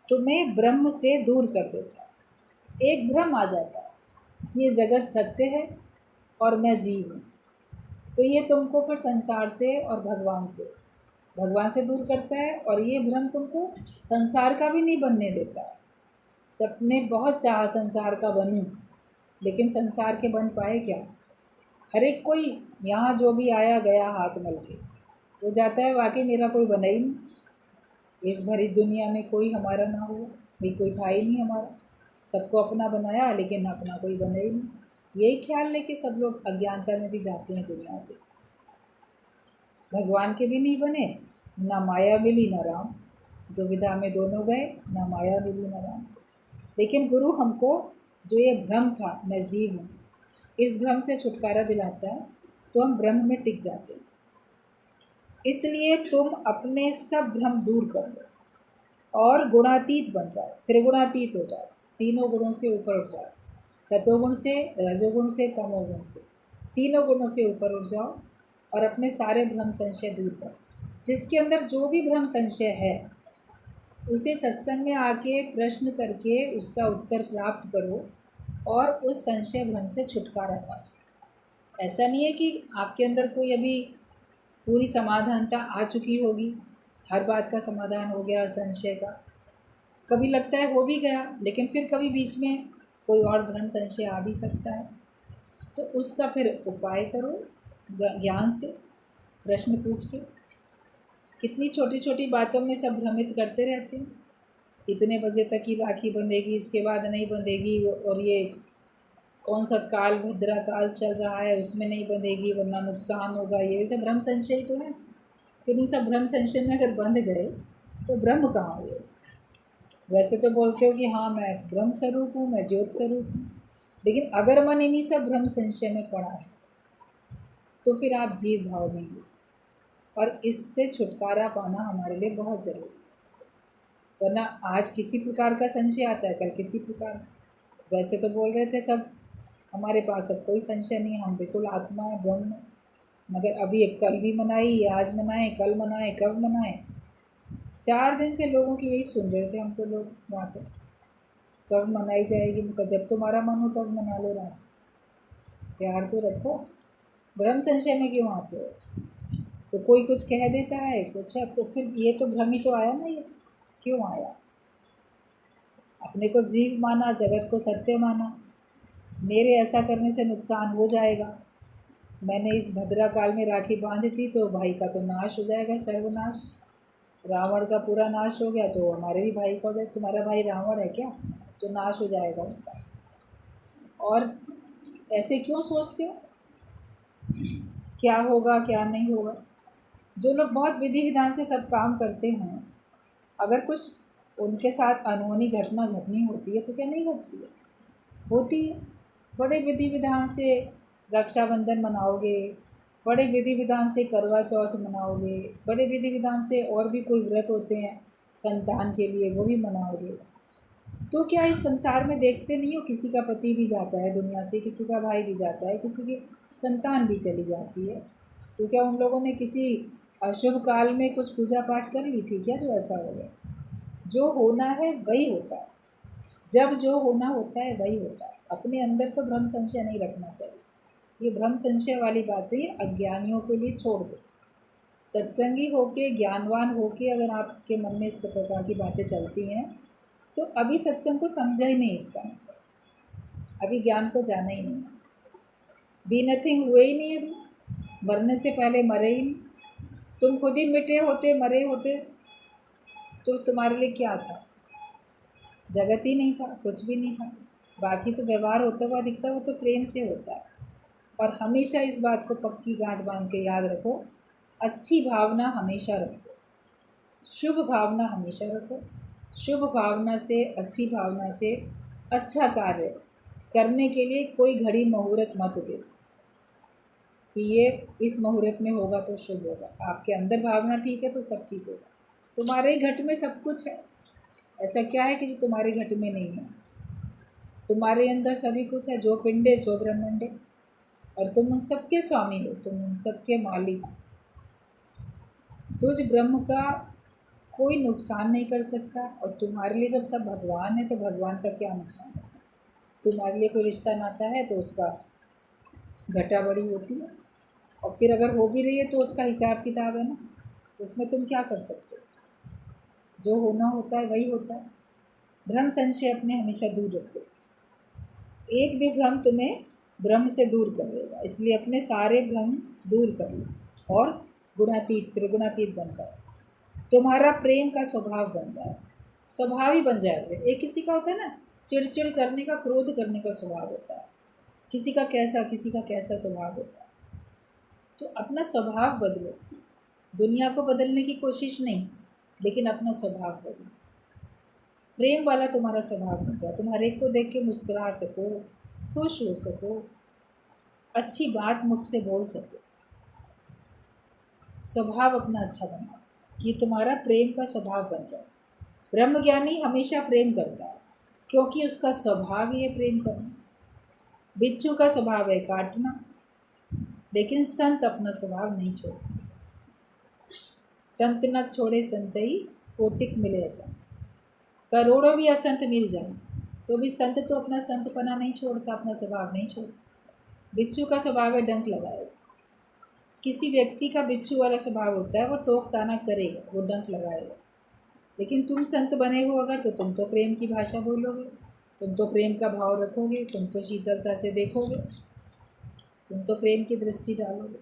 तुम्हें ब्रह्म से दूर कर देता है। एक भ्रम आ जाता है, ये जगत सत्य है और मैं जीव हूँ। तो ये तुमको फिर संसार से और भगवान से दूर करता है। और ये भ्रम तुमको संसार का भी नहीं बनने देता। सबने बहुत चाहा संसार का बनूं, लेकिन संसार के बन पाए क्या? हर एक कोई यहाँ जो भी आया गया हाथ मल के वो जाता है, वाकई मेरा कोई बना ही नहीं। इस भरी दुनिया में कोई हमारा ना हो, भाई कोई था ही नहीं हमारा। सबको अपना बनाया, लेकिन अपना कोई बना ही नहीं। यही ख्याल लेके सब लोग अज्ञानता में भी जाते हैं दुनिया से। भगवान के भी नहीं बने, ना माया मिली ना राम। दुविधा में दोनों गए, ना माया मिली ना राम। लेकिन गुरु हमको जो ये भ्रम था मैं जीव हूँ, इस भ्रम से छुटकारा दिलाता है, तो हम ब्रह्म में टिक जाते हैं। इसलिए तुम अपने सब भ्रम दूर कर लो और गुणातीत बन जाओ, त्रिगुणातीत हो जाओ, तीनों गुणों से ऊपर उठ जाओ। सतोगुण से, रजोगुण से, तमोगुण से, तीनों गुणों से ऊपर उठ जाओ और अपने सारे भ्रम संशय दूर करो। जिसके अंदर जो भी भ्रम संशय है उसे सत्संग में आके प्रश्न करके उसका उत्तर प्राप्त करो और उस संशय भ्रम से छुटकारा पा जाओ। ऐसा नहीं है कि आपके अंदर कोई अभी पूरी समाधानता आ चुकी होगी, हर बात का समाधान हो गया और संशय का। कभी लगता है हो भी गया, लेकिन फिर कभी बीच में कोई और भ्रम संशय आ भी सकता है। तो उसका फिर उपाय करो ज्ञान से, प्रश्न पूछ के। कितनी छोटी छोटी बातों में सब भ्रमित करते रहते हैं। इतने बजे तक ही राखी बंधेगी, इसके बाद नहीं बंधेगी, और ये कौन सा काल भद्रा काल चल रहा है उसमें नहीं बंधेगी वरना नुकसान होगा। ये सब भ्रम संशय तो है। फिर इन सब भ्रम संशय में अगर बंध गए तो ब्रह्म कहाँ हुए? वैसे तो बोलते हो कि हाँ मैं ब्रह्म स्वरूप हूँ, मैं ज्योत स्वरूप हूँ, लेकिन अगर मन इन्हीं सब भ्रम संशय में पड़ा है तो फिर आप जीव भाव में हो। और इससे छुटकारा पाना हमारे लिए बहुत ज़रूरी है। वरना आज किसी प्रकार का संशय आता है, कल किसी प्रकार। वैसे तो बोल रहे थे सब हमारे पास अब कोई संशय नहीं है, हम बिल्कुल आत्मा है, ब्रह्म है। मगर अभी एक कल भी मनाई, आज मनाएं, कल मनाएं, कब मनाएं? 4 दिन से लोगों की यही सुन रहे थे हम तो लोग बातें, कब मनाई जाएगी? जब तुम्हारा मन हो तब मना लो रात, प्यार तो रखो। भ्रम संशय में क्यों आते हो? तो कोई कुछ कह देता है कुछ है, तो फिर ये तो भ्रम ही तो आया ना। ये क्यों आया? अपने को जीव माना, जगत को सत्य माना, मेरे ऐसा करने से नुकसान हो जाएगा, मैंने इस भद्रा काल में राखी बांधी थी तो भाई का तो नाश हो जाएगा, सर्वनाश। रावण का पूरा नाश हो गया तो हमारे भी भाई का हो जाए। तुम्हारा भाई रावण है क्या? तो नाश हो जाएगा उसका। और ऐसे क्यों सोचते हो क्या होगा क्या नहीं होगा? जो लोग बहुत विधि विधान से सब काम करते हैं, अगर कुछ उनके साथ अनहोनी घटना घटनी होती है तो क्या नहीं घटती है? होती है। बड़े विधि विधान से रक्षाबंधन मनाओगे, बड़े विधि विधान से करवा चौथ मनाओगे, बड़े विधि विधान से और भी कोई व्रत होते हैं संतान के लिए, वो भी मनाओगे। तो क्या इस संसार में देखते नहीं हो किसी का पति भी जाता है दुनिया से, किसी का भाई भी जाता है, किसी की संतान भी चली जाती है। तो क्या उन लोगों ने किसी अशुभ काल में कुछ पूजा पाठ कर ली थी क्या जो ऐसा हो गया? जो होना है वही होता है, जब जो होना होता है वही होता है। अपने अंदर तो भ्रम संशय नहीं रखना चाहिए। ये भ्रम संशय वाली बातें अज्ञानियों के लिए छोड़ दो। सत्संगी होके, ज्ञानवान होके अगर आपके मन में इस प्रकार की बातें चलती हैं तो अभी सत्संग को समझा ही नहीं, इसका मतलब अभी ज्ञान को जाना ही नहीं। बी नथिंग हुए ही नहीं, अभी मरने से पहले मरे ही नहीं। तुम खुद ही मिटे होते, मरे होते तो तुम्हारे लिए क्या था? जगत ही नहीं था, कुछ भी नहीं था। बाकी जो व्यवहार होता हुआ दिखता है वो तो प्रेम से होता है। और हमेशा इस बात को पक्की गांठ बांध के याद रखो, अच्छी भावना हमेशा रखो, शुभ भावना हमेशा रखो। शुभ भावना से, अच्छी भावना से अच्छा कार्य करने के लिए कोई घड़ी मुहूर्त मत दे कि ये इस मुहूर्त में होगा तो शुभ होगा। आपके अंदर भावना ठीक है तो सब ठीक होगा। तुम्हारे घट में सब कुछ है, ऐसा क्या है कि जो तुम्हारे घट में नहीं है? तुम्हारे अंदर सभी कुछ है, जो पिंडे सो ब्रह्मंडे, और तुम उन सबके स्वामी हो, तुम उन सबके मालिक हो। तुझ ब्रह्म का कोई नुकसान नहीं कर सकता। और तुम्हारे लिए जब सब भगवान है तो भगवान का क्या नुकसान है? तुम्हारे लिए कोई रिश्ता नाता है तो उसका घटा बड़ी होती है। और फिर अगर हो भी रही है तो उसका हिसाब किताब है ना, उसमें तुम क्या कर सकते हो। जो होना होता है वही होता है। भ्रम संशय अपने हमेशा दूर रखो। एक भी भ्रम तुम्हें ब्रह्म से दूर कर देगा, इसलिए अपने सारे भ्रम दूर कर लो और गुणातीत त्रिगुणातीत बन जाओ। तुम्हारा प्रेम का स्वभाव बन जाए, स्वभाव ही बन जाए। एक किसी का होता है ना चिड़चिड़ करने का, क्रोध करने का स्वभाव होता है, किसी का कैसा स्वभाव होता है। तो अपना स्वभाव बदलो, दुनिया को बदलने की कोशिश नहीं, लेकिन अपना स्वभाव बदलो। प्रेम वाला तुम्हारा स्वभाव बन जाए, तुम हर एक को देख के मुस्कुरा सको, खुश हो सको, अच्छी बात मुख से बोल सको। स्वभाव अपना अच्छा बनाओ कि तुम्हारा प्रेम का स्वभाव बन जाए। ब्रह्मज्ञानी हमेशा प्रेम करता है, क्योंकि उसका स्वभाव ही है प्रेम करना। बिच्छू का स्वभाव है काटना, लेकिन संत अपना स्वभाव नहीं छोड़ता। संत न छोड़े संतई, कोटिक मिले असंत। करोड़ों भी असंत मिल जाए तो भी संत तो अपना संतपना नहीं छोड़ता, अपना स्वभाव नहीं छोड़ता। बिच्छू का स्वभाव है डंक लगाएगा। किसी व्यक्ति का बिच्छू वाला स्वभाव होता है, वो टोक ताना करेगा, वो डंक लगाएगा। लेकिन तुम संत बने हो अगर, तो तुम तो प्रेम की भाषा बोलोगे, तुम तो प्रेम का भाव रखोगे, तुम तो शीतलता से देखोगे, तुम तो प्रेम की दृष्टि डालोगे।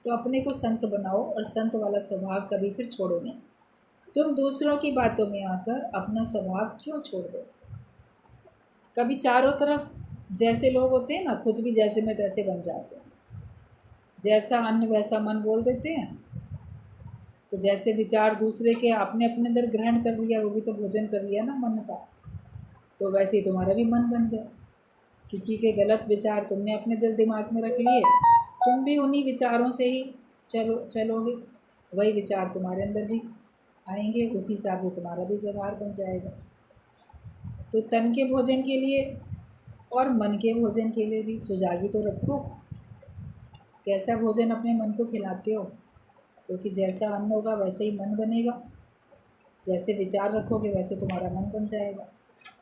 तो अपने को संत बनाओ और संत वाला स्वभाव कभी फिर छोड़ो नहीं। तुम दूसरों की बातों में आकर अपना स्वभाव क्यों छोड़ दो। कभी चारों तरफ जैसे लोग होते हैं ना, खुद भी जैसे में तैसे बन जाते हैं। जैसा अन्न वैसा मन बोल देते हैं। तो जैसे विचार दूसरे के आपने अपने अंदर ग्रहण कर लिया, वो भी तो भोजन कर लिया ना मन का, तो वैसे ही तुम्हारा भी मन बन गया। किसी के गलत विचार तुमने अपने दिल दिमाग में रख लिए, तुम भी उन्हीं विचारों से ही चलोगे, वही विचार तुम्हारे अंदर भी आएंगे, उसी हिसाब से तुम्हारा भी व्यवहार बन जाएगा। तो तन के भोजन के लिए और मन के भोजन के लिए भी सुजागी तो रखो। कैसा भोजन अपने मन को खिलाते हो, क्योंकि जैसा अन्न होगा वैसे ही मन बनेगा। जैसे विचार रखोगे वैसे तुम्हारा मन बन जाएगा।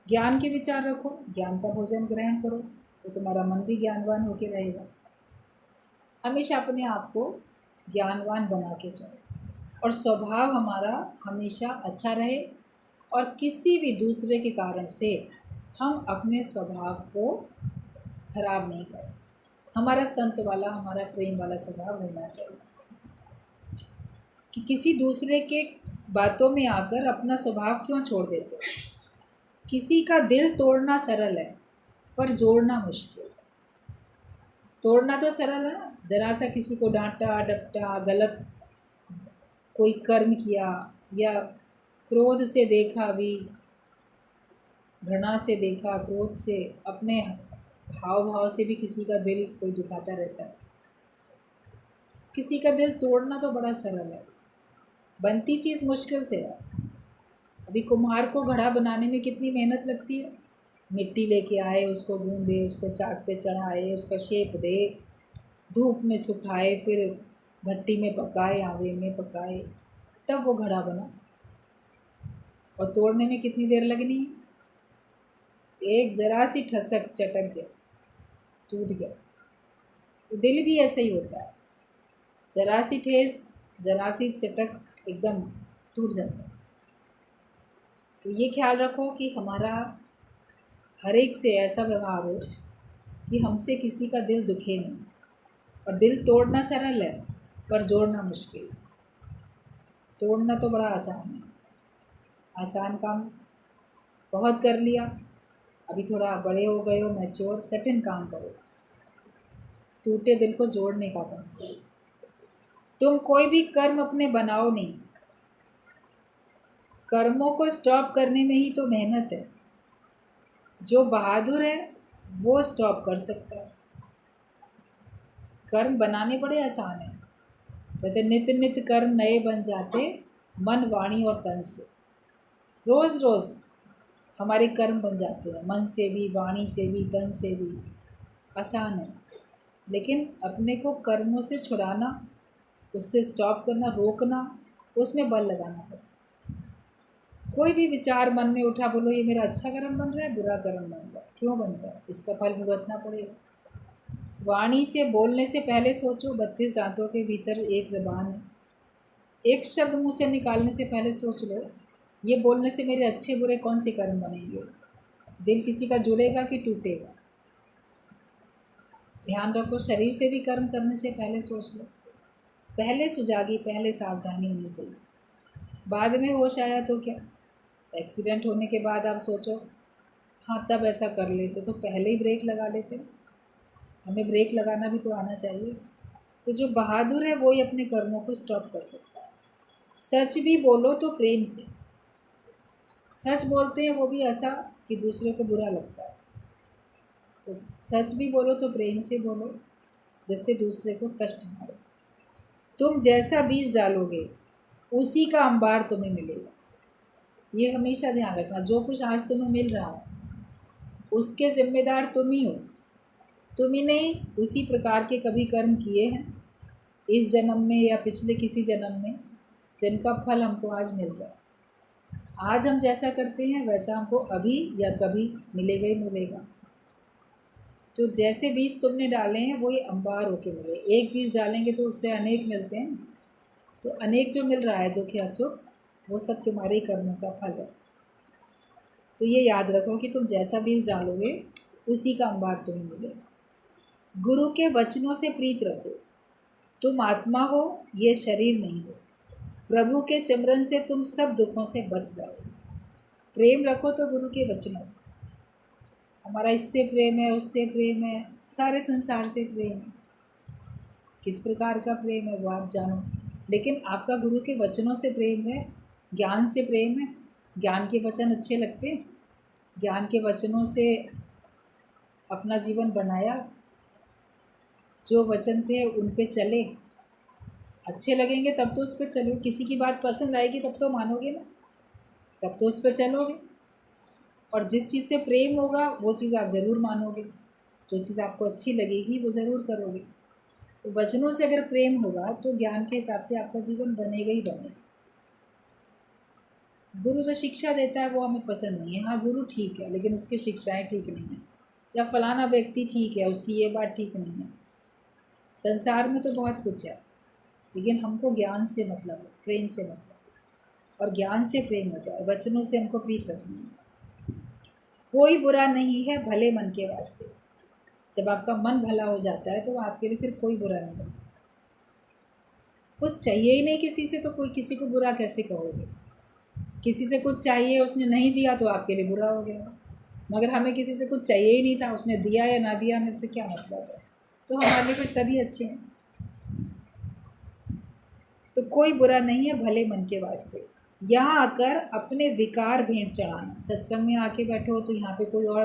ज्ञान के विचार रखो, ज्ञान का भोजन ग्रहण करो, तो तुम्हारा मन भी ज्ञानवान होकर रहेगा। हमेशा अपने आप को ज्ञानवान बना के चलो और स्वभाव हमारा हमेशा अच्छा रहे, और किसी भी दूसरे के कारण से हम अपने स्वभाव को खराब नहीं करें। हमारा संत वाला, हमारा प्रेम वाला स्वभाव होना चाहिए कि किसी दूसरे के बातों में आकर अपना स्वभाव क्यों छोड़ देते हो। किसी का दिल तोड़ना सरल है, पर जोड़ना मुश्किल। तोड़ना तो सरल है, ज़रा सा किसी को डांटा डपटा, गलत कोई कर्म किया या क्रोध से देखा, भी घृणा से देखा, क्रोध से, अपने हाव भाव से भी किसी का दिल कोई दुखाता रहता है। किसी का दिल तोड़ना तो बड़ा सरल है, बनती चीज़ मुश्किल से है। अभी कुम्हार को घड़ा बनाने में कितनी मेहनत लगती है। मिट्टी लेके आए, उसको गूंदे, उसको चाक पे चढ़ाए, उसका शेप दे, धूप में सुखाए, फिर भट्टी में पकाए, आवे में पकाए, तब वो घड़ा बना। और तोड़ने में कितनी देर लगनी है। एक ज़रा सी ठसक, चटक गया, टूट गया। तो दिल भी ऐसे ही होता है, ज़रा सी ठेस, ज़रा सी चटक, एकदम टूट जाता है। तो ये ख्याल रखो कि हमारा हर एक से ऐसा व्यवहार हो कि हमसे किसी का दिल दुखे नहीं। और दिल तोड़ना सरल है, पर जोड़ना मुश्किल। तोड़ना तो बड़ा आसान है, आसान काम बहुत कर लिया। अभी थोड़ा बड़े हो गए हो, मैच्योर, कठिन काम करो, टूटे दिल को जोड़ने का काम करो। तुम कोई भी कर्म अपने बनाओ नहीं, कर्मों को स्टॉप करने में ही तो मेहनत है। जो बहादुर है वो स्टॉप कर सकता है। कर्म बनाने बड़े आसान है, कहते नित्य नित्य कर्म नए बन जाते, मन वाणी और तन से। रोज़ रोज़ हमारे कर्म बन जाते हैं, मन से भी, वाणी से भी, तन से भी। आसान है, लेकिन अपने को कर्मों से छुड़ाना, उससे स्टॉप करना, रोकना, उसमें बल लगाना पड़ता है। कोई भी विचार मन में उठा, बोलो ये मेरा अच्छा कर्म बन रहा है, बुरा कर्म बन रहा है, क्यों बन रहा है, इसका फल भुगतना पड़ेगा। वाणी से बोलने से पहले सोचो, 32 दांतों के भीतर एक ज़बान है। एक शब्द मुंह से निकालने से पहले सोच लो, ये बोलने से मेरे अच्छे बुरे कौन से कर्म बनेंगे। दिल किसी का जुड़ेगा कि टूटेगा। ध्यान रखो, शरीर से भी कर्म करने से पहले सोच लो। पहले सुजागी, पहले सावधानी होनी चाहिए। बाद में होश आया तो क्या, एक्सीडेंट होने के बाद आप सोचो हाँ तब ऐसा कर लेते, तो पहले ही ब्रेक लगा लेते। हमें ब्रेक लगाना भी तो आना चाहिए। तो जो बहादुर है वो ही अपने कर्मों को स्टॉप कर सकता है। सच भी बोलो तो प्रेम से। सच बोलते हैं वो भी ऐसा कि दूसरे को बुरा लगता है। तो सच भी बोलो तो प्रेम से बोलो, जिससे दूसरे को कष्ट ना हो। तुम जैसा बीज डालोगे उसी का अंबार तुम्हें मिलेगा। ये हमेशा ध्यान रखना। जो कुछ आज तुम्हें मिल रहा है उसके ज़िम्मेदार तुम ही हो। तुम ही नहीं उसी प्रकार के कभी कर्म किए हैं इस जन्म में या पिछले किसी जन्म में, जिनका फल हमको आज मिल रहा है। आज हम जैसा करते हैं वैसा हमको अभी या कभी मिलेगा ही मिलेगा। तो जैसे बीज तुमने डाले हैं वही अंबार होके मिले। एक बीज डालेंगे तो उससे अनेक मिलते हैं। तो अनेक जो मिल रहा है, दुख या सुख, वो सब तुम्हारे कर्मों का फल है। तो ये याद रखो कि तुम जैसा बीज डालोगे उसी का अंबार तुम्हें मिलेगा। गुरु के वचनों से प्रीत रखो। तुम आत्मा हो, ये शरीर नहीं हो। प्रभु के सिमरन से तुम सब दुखों से बच जाओ। प्रेम रखो तो गुरु के वचनों से। हमारा इससे प्रेम है, उससे प्रेम है, सारे संसार से प्रेम है। किस प्रकार का प्रेम है वो आप जानो, लेकिन आपका गुरु के वचनों से प्रेम है, ज्ञान से प्रेम है। ज्ञान के वचन अच्छे लगते हैं, ज्ञान के वचनों से अपना जीवन बनाया, जो वचन थे उन पे चले। अच्छे लगेंगे तब तो उस पर चलो। किसी की बात पसंद आएगी तब तो मानोगे ना, तब तो उस पर चलोगे। और जिस चीज़ से प्रेम होगा वो चीज़ आप ज़रूर मानोगे, जो चीज़ आपको अच्छी लगेगी वो ज़रूर करोगे। तो वचनों से अगर प्रेम होगा तो ज्ञान के हिसाब से आपका जीवन बनेगा ही बनेगा। गुरु जो शिक्षा देता है वो हमें पसंद नहीं है। हाँ गुरु ठीक है, लेकिन उसकी शिक्षाएं ठीक नहीं हैं। या फलाना व्यक्ति ठीक है, उसकी ये बात ठीक नहीं है। संसार में तो बहुत कुछ है, लेकिन हमको ज्ञान से मतलब है, प्रेम से मतलब। और ज्ञान से प्रेम हो जाए, वचनों से हमको प्रीत रखनी है। कोई बुरा नहीं है भले मन के वास्ते। जब आपका मन भला हो जाता है तो आपके लिए फिर कोई बुरा नहीं होता। कुछ चाहिए ही नहीं किसी से तो कोई किसी को बुरा कैसे कहोगे। किसी से कुछ चाहिए, उसने नहीं दिया तो आपके लिए बुरा हो गया। मगर हमें किसी से कुछ चाहिए ही नहीं था, उसने दिया या ना दिया हमें उससे क्या मतलब है। तो हमारे लिए फिर सभी अच्छे हैं। तो कोई बुरा नहीं है भले मन के वास्ते। यहाँ आकर अपने विकार भेंट चढ़ाना। सत्संग में आके बैठो तो यहाँ पे कोई और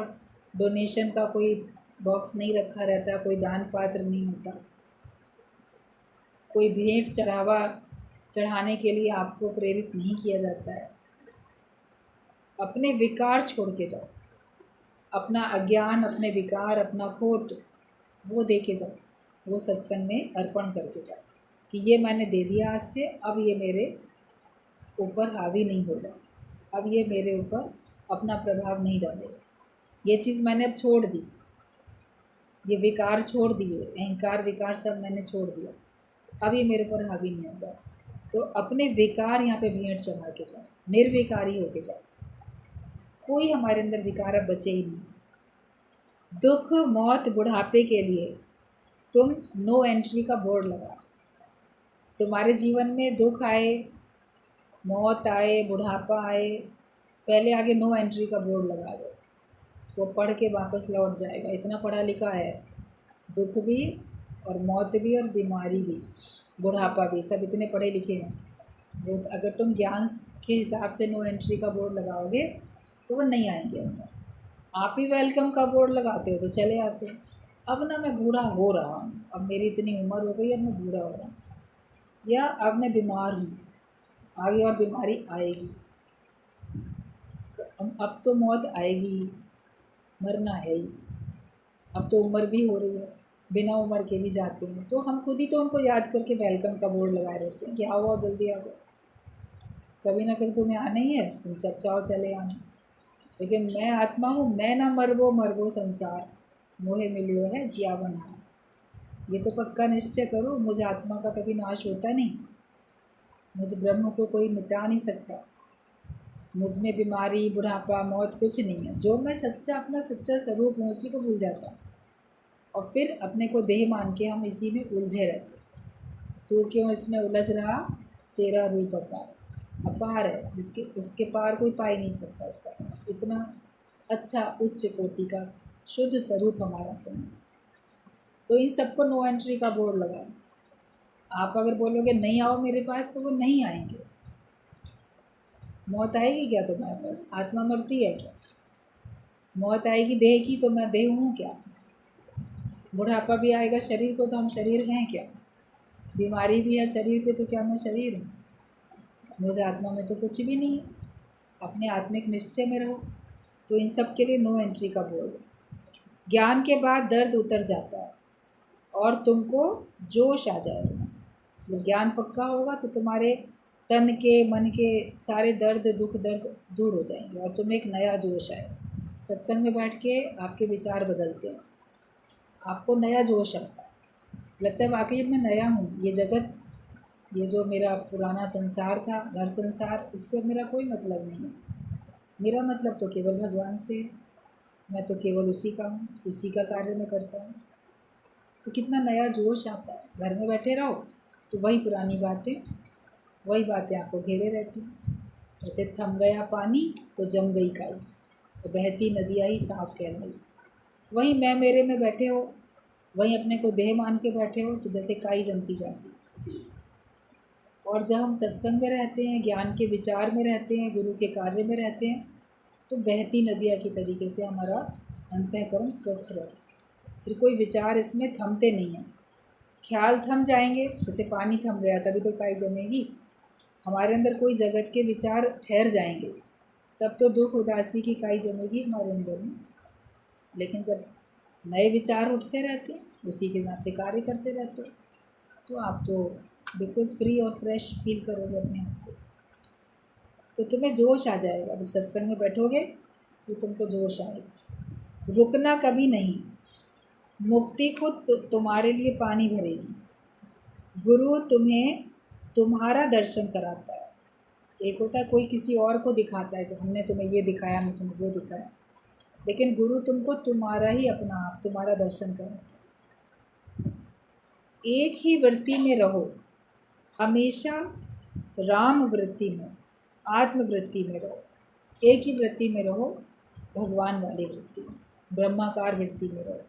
डोनेशन का कोई बॉक्स नहीं रखा रहता, कोई दान पात्र नहीं होता, कोई भेंट चढ़ावा चढ़ाने के लिए आपको प्रेरित नहीं किया जाता है। अपने विकार छोड़ के जाओ, अपना अज्ञान, अपने विकार, अपना खोट वो दे के जाओ, वो सत्संग में अर्पण करके जाओ कि ये मैंने दे दिया आज से, अब ये मेरे ऊपर हावी नहीं होगा, अब ये मेरे ऊपर अपना प्रभाव नहीं डालेगा। ये चीज़ मैंने अब छोड़ दी, ये विकार छोड़ दिए, अहंकार विकार सब मैंने छोड़ दिया, अब ये मेरे ऊपर हावी नहीं होगा। तो अपने विकार यहाँ पे भेंट चढ़ा के जाओ, निर्विकारी होके जाओ। कोई हमारे अंदर विकार अब बचे ही नहीं। दुख, मौत, बुढ़ापे के लिए तुम नो एंट्री का बोर्ड लगाओ। तुम्हारे जीवन में दुख आए, मौत आए, बुढ़ापा आए, पहले आगे नो एंट्री का बोर्ड लगा दो। वो पढ़ के वापस लौट जाएगा। इतना पढ़ा लिखा है, दुख भी और मौत भी और बीमारी भी, बुढ़ापा भी, सब इतने पढ़े लिखे हैं। वो अगर तुम ज्ञान के हिसाब से नो एंट्री का बोर्ड लगाओगे तो वो नहीं आएंगे अंदर। आप ही वेलकम का बोर्ड लगाते हो तो चले आते हैं। अब ना मैं बूढ़ा हो रहा हूँ, अब मेरी इतनी उम्र हो गई, अब मैं बूढ़ा हो रहा हूँ, या अब मैं बीमार हूँ, आगे और बीमारी आएगी, अब तो मौत आएगी, मरना है ही, अब तो उम्र भी हो रही है, बिना उम्र के भी जाते हैं। तो हम खुद ही तो उनको याद करके वेलकम का बोर्ड लगाए रहते हैं कि आओ आओ जल्दी आ जाओ, कभी ना कभी तुम्हें आना ही है, तुम चर्चाओ चले आना। लेकिन मैं आत्मा हूँ, मैं ना मरबो मरबो संसार, मोहे मिलियो है जियावन हार। ये तो पक्का निश्चय करो, मुझ आत्मा का कभी नाश होता नहीं, मुझ ब्रह्म को कोई मिटा नहीं सकता, मुझ में बीमारी बुढ़ापा मौत कुछ नहीं है। जो मैं सच्चा अपना सच्चा स्वरूप हूँ उसी को भूल जाता हूँ, और फिर अपने को देह मान के हम इसी में उलझे रहते। तू क्यों इसमें उलझ रहा, तेरा रूप अपार है, जिसके उसके पार कोई पा ही नहीं सकता उसका पार। इतना अच्छा उच्च कोटि का शुद्ध स्वरूप हमारा तो इन सबको नो एंट्री का बोर्ड लगा। आप अगर बोलोगे नहीं आओ मेरे पास तो वो नहीं आएंगे। मौत आएगी क्या तुम्हारे पास? आत्मा मरती है क्या? मौत आएगी देह की तो मैं देह हूँ क्या? बुढ़ापा भी आएगा शरीर को तो हम शरीर हैं क्या? बीमारी भी है शरीर पे तो क्या मैं शरीर हूँ? मुझे आत्मा में तो कुछ भी नहीं है। अपने आत्मिक निश्चय में रहो। तो इन सब के लिए नो एंट्री का बोर्ड। ज्ञान के बाद दर्द उतर जाता है और तुमको जोश आ जाएगा। जब ज्ञान पक्का होगा तो तुम्हारे तन के मन के सारे दर्द दुख दर्द दूर हो जाएंगे और तुम्हें एक नया जोश आएगा। सत्संग में बैठ के आपके विचार बदलते हैं, आपको नया जोश आता है, लगता है वाकई मैं नया हूँ। ये जगत, ये जो मेरा पुराना संसार था, घर संसार, उससे मेरा कोई मतलब नहीं है। मेरा मतलब तो केवल भगवान से है। मैं तो केवल उसी का हूँ, उसी का कार्य मैं करता हूँ। तो कितना नया जोश आता है। घर में बैठे रहो तो वही पुरानी बातें आपको घेरे रहती हैं। कहते थम गया पानी तो जम गई काई, तो बहती नदियाँ ही साफ कह रही। वही मैं मेरे में बैठे हो, वहीं अपने को देह मान के बैठे हो तो जैसे काई जमती जाती। और जब हम सत्संग में रहते हैं, ज्ञान के विचार में रहते हैं, गुरु के कार्य में रहते हैं, तो बहती नदियाँ की तरीके से हमारा अंतःकरण स्वच्छ रहता है। फिर कोई विचार इसमें थमते नहीं हैं। ख्याल थम जाएंगे, जैसे पानी थम गया तभी तो काई जमेगी। हमारे अंदर कोई जगत के विचार ठहर जाएंगे तब तो दुख उदासी की काई जमेगी हमारे अंदर में। लेकिन जब नए विचार उठते रहते हैं, उसी के हिसाब से कार्य करते रहते हो, तो आप तो बिल्कुल फ्री और फ्रेश फील करोगे अपने आप को। तो तुम्हें जोश आ जाएगा जब सत्संग में बैठोगे, तो तुमको जोश आएगा। रुकना कभी नहीं। मुक्ति खुद तुम्हारे लिए पानी भरेगी। गुरु तुम्हें तुम्हारा दर्शन कराता है। एक होता है कोई किसी और को दिखाता है कि हमने तुम्हें ये दिखाया, मैं तुम्हें वो दिखाया, लेकिन गुरु तुमको तुम्हारा ही अपना आप, तुम्हारा दर्शन कराता है। एक ही वृत्ति में रहो, हमेशा राम वृत्ति में, आत्म वृत्ति में रहो। एक ही वृत्ति में रहो, भगवान वाली वृत्ति में, ब्रह्माकार वृत्ति में रहो।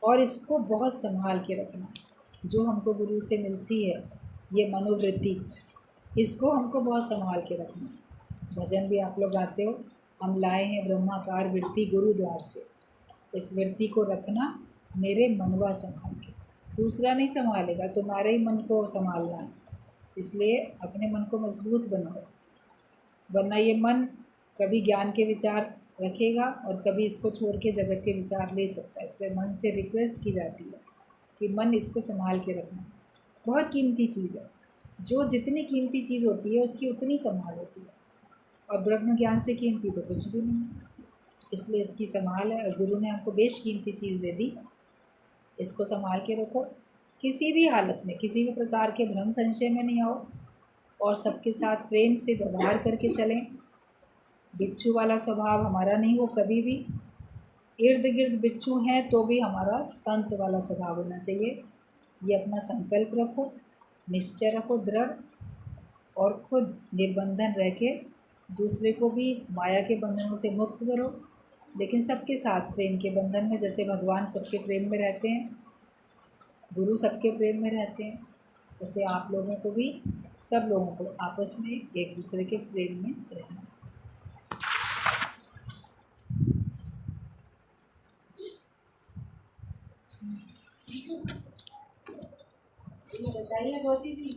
और इसको बहुत संभाल के रखना। जो हमको गुरु से मिलती है ये मनोवृत्ति, इसको हमको बहुत संभाल के रखना। भजन भी आप लोग गाते हो, हम लाए हैं ब्रह्माकार वृत्ति गुरुद्वार से। इस वृत्ति को रखना मेरे मनवा संभाल के, दूसरा नहीं संभालेगा, तुम्हारे ही मन को संभालना है। इसलिए अपने मन को मजबूत बनाओ, वरना ये मन कभी ज्ञान के विचार रखेगा और कभी इसको छोड़ के जगत के विचार ले सकता है। इसलिए मन से रिक्वेस्ट की जाती है कि मन इसको संभाल के रखना। बहुत कीमती चीज़ है। जो जितनी कीमती चीज़ होती है उसकी उतनी संभाल होती है, और ब्रह्म ज्ञान से कीमती तो कुछ भी नहीं। इसलिए इसकी संभाल है, और गुरु ने हमको बेशकीमती चीज़ दे दी। इसको संभाल के रखो। किसी भी हालत में, किसी भी प्रकार के भ्रम संशय में नहीं आओ, और सबके साथ प्रेम से व्यवहार करके चलें। बिच्छू वाला स्वभाव हमारा नहीं हो कभी भी। इर्द गिर्द बिच्छू हैं तो भी हमारा संत वाला स्वभाव होना चाहिए। ये अपना संकल्प रखो, निश्चय रखो दृढ़, और खुद निर्बंधन रह के दूसरे को भी माया के बंधनों से मुक्त करो, लेकिन सबके साथ प्रेम के बंधन में। जैसे भगवान सबके प्रेम में रहते हैं, गुरु सबके प्रेम में रहते हैं, वैसे आप लोगों को भी, सब लोगों को आपस में एक दूसरे के प्रेम में रहना। बताइए जोशी जी।